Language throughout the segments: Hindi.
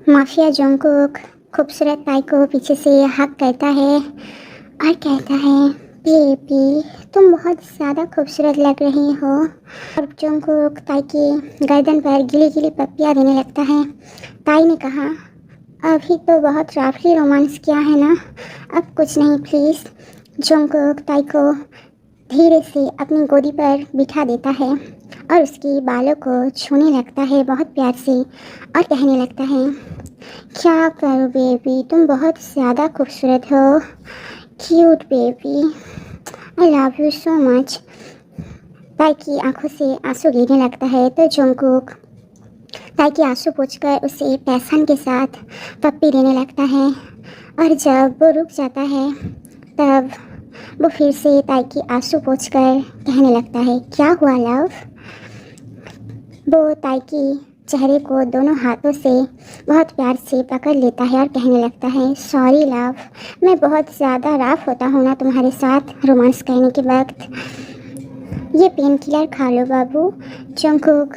माफिया जोंगकुक खूबसूरत ताई को पीछे से हक करता है और कहता है, बेबी तुम बहुत ज़्यादा खूबसूरत लग रही हो। और जोंगकुक ताई की गर्दन पर गिली गिली पप्पियाँ देने लगता है। ताई ने कहा, अभी तो बहुत रफली रोमांस किया है ना, अब कुछ नहीं प्लीज़। जोंगकुक ताई को धीरे से अपनी गोदी पर बिठा देता है और उसकी बालों को छूने लगता है बहुत प्यार से और कहने लगता है, क्या करूँ बेबी, तुम बहुत ज़्यादा खूबसूरत हो। Cute baby, I love you so much. ताई की आंखों से आंसू गिरने लगता है तो जोंगकुक ताई के आंसू पोंछकर उसे पैसन के साथ पप्पी देने लगता है। और जब वो रुक जाता है तब वो फिर से ताई की आंसू पोंछकर कहने लगता है, क्या हुआ लव। वो ताई की चेहरे को दोनों हाथों से बहुत प्यार से पकड़ लेता है और कहने लगता है, सॉरी लव, मैं बहुत ज़्यादा रफ होता हूँ ना तुम्हारे साथ रोमांस करने के वक्त। ये पेन किलर खा लो बाबू। जोंगकुक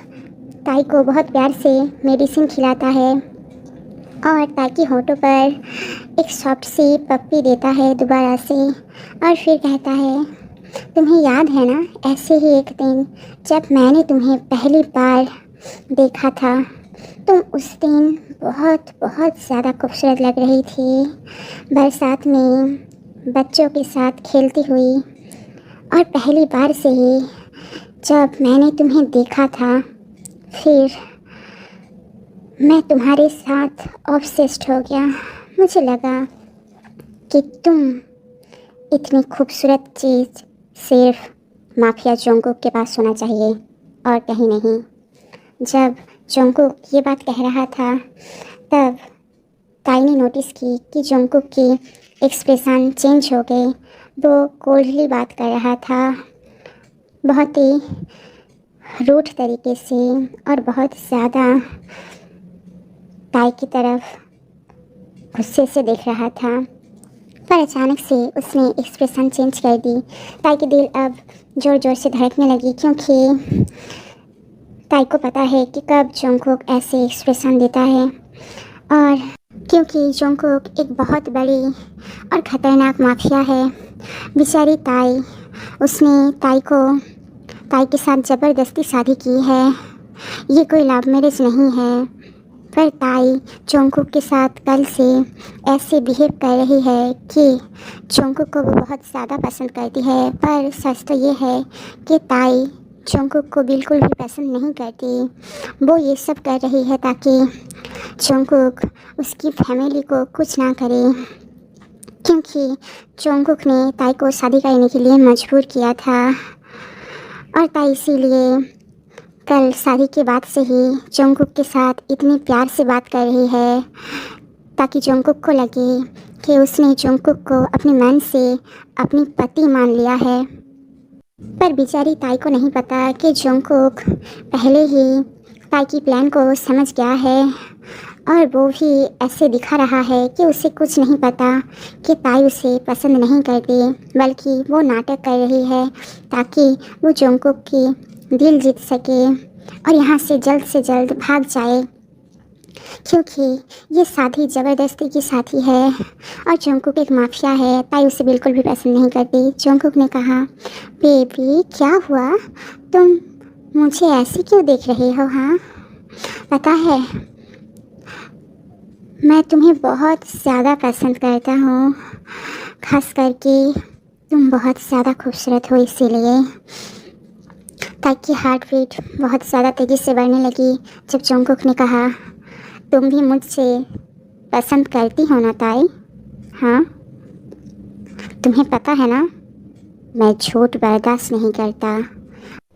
ताई को बहुत प्यार से मेडिसिन खिलाता है और ताई की होठों पर एक सॉफ्ट सी पप्पी देता है दोबारा से और फिर कहता है, तुम्हें याद है ना ऐसे ही एक दिन जब मैंने तुम्हें पहली बार देखा था, तुम उस दिन बहुत बहुत ज़्यादा खूबसूरत लग रही थी, बरसात में बच्चों के साथ खेलती हुई। और पहली बार से ही जब मैंने तुम्हें देखा था, फिर मैं तुम्हारे साथ ऑब्सेस्ड हो गया। मुझे लगा कि तुम इतनी खूबसूरत चीज़ सिर्फ माफिया जोंगकुक के पास होना चाहिए और कहीं नहीं। जब जोंगकुक ये बात कह रहा था तब ताई ने नोटिस की कि जोंगकुक की एक्सप्रेशन चेंज हो गए। वो कोल्डली बात कर रहा था, बहुत ही रूठ तरीके से और बहुत ज़्यादा ताई की तरफ गुस्से से देख रहा था। पर अचानक से उसने एक्सप्रेशन चेंज कर दी। ताई की दिल अब ज़ोर ज़ोर से धड़कने लगी क्योंकि ताई को पता है कि कब जोंगकुक ऐसे एक्सप्रेशन देता है और क्योंकि जोंगकुक एक बहुत बड़ी और ख़तरनाक माफिया है। बेचारी ताई, उसने ताई के साथ ज़बरदस्ती शादी की है। ये कोई लव मैरिज नहीं है। पर ताई जोंगकुक के साथ कल से ऐसे बिहेव कर रही है कि जोंगकुक को वो बहुत ज़्यादा पसंद करती है। पर सच तो ये है कि ताई जोंगकुक को बिल्कुल भी पसंद नहीं करती। वो ये सब कर रही है ताकि जोंगकुक उसकी फैमिली को कुछ ना करे, क्योंकि जोंगकुक ने ताई को शादी करने के लिए मजबूर किया था और ताई इसीलिए कल शादी के बाद से ही जोंगकुक के साथ इतनी प्यार से बात कर रही है ताकि जोंगकुक को लगे कि उसने जोंगकुक को अपने मन से अपनी पति मान लिया है। पर बेचारी ताई को नहीं पता कि जोंगकुक पहले ही ताई की प्लान को समझ गया है और वो भी ऐसे दिखा रहा है कि उसे कुछ नहीं पता कि ताई उसे पसंद नहीं करती, बल्कि वो नाटक कर रही है ताकि वो जोंगकुक की दिल जीत सके और यहाँ से जल्द भाग जाए, क्योंकि ये शादी ज़बरदस्ती की शादी है और जोंगकुक एक माफिया है। ताई उसे बिल्कुल भी पसंद नहीं करती। जोंगकुक ने कहा, बेबी क्या हुआ, तुम मुझे ऐसे क्यों देख रहे हो। हाँ, पता है मैं तुम्हें बहुत ज़्यादा पसंद करता हूँ, खास करके तुम बहुत ज़्यादा खूबसूरत हो इसीलिए। ताई की हार्ट बीट बहुत ज़्यादा तेज़ी से बढ़ने लगी जब जोंगकुक ने कहा, तुम भी मुझसे पसंद करती हो ना ताई। हाँ, तुम्हें पता है ना मैं झूठ बर्दाश्त नहीं करता।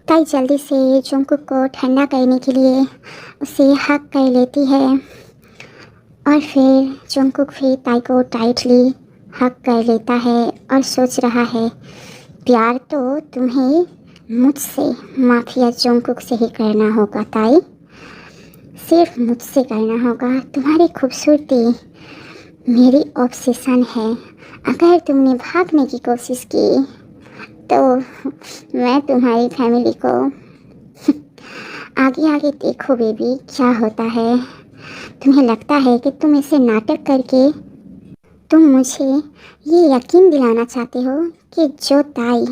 ताई जल्दी से जोंगकुक को ठंडा करने के लिए उसे हक कर लेती है और फिर जोंगकुक भी ताई को टाइटली हक कर लेता है और सोच रहा है, प्यार तो तुम्हें मुझसे माफिया जोंगकुक से ही करना होगा ताई, सिर्फ मुझसे करना होगा। तुम्हारी खूबसूरती मेरी ऑब्सेशन है। अगर तुमने भागने की कोशिश की तो मैं तुम्हारी फैमिली को आगे आगे देखो बेबी क्या होता है। तुम्हें लगता है कि तुम इसे नाटक करके तुम मुझे ये यकीन दिलाना चाहते हो कि जो ताई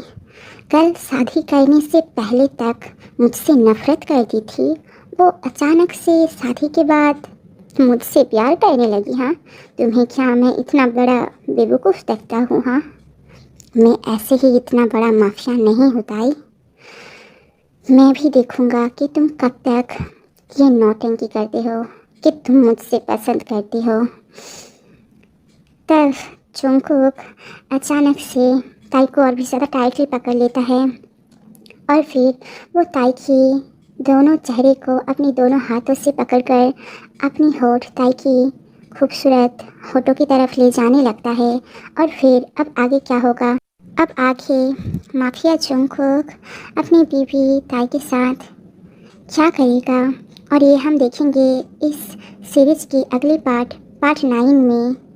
कल शादी करने से पहले तक मुझसे नफरत करती थी, वो अचानक से शादी के बाद मुझसे प्यार करने लगी। हाँ, तुम्हें क्या मैं इतना बड़ा बेवकूफ़ लगता हूँ? हाँ, मैं ऐसे ही इतना बड़ा माफिया नहीं हूँ ताई। मैं भी देखूँगा कि तुम कब तक ये नौटंकी करते हो कि तुम मुझसे पसंद करती हो। तब जंगकुक अचानक से ताई को और भी ज़्यादा टाइटली पकड़ लेता है और फिर वो ताई की दोनों चेहरे को अपनी दोनों हाथों से पकड़कर अपनी होठ ताई की खूबसूरत होठों की तरफ ले जाने लगता है। और फिर अब आगे क्या होगा? अब आगे माफिया जंगकुक अपनी बीवी ताई के साथ क्या करेगा, और ये हम देखेंगे इस सीरीज़ की अगली पार्ट 9 में।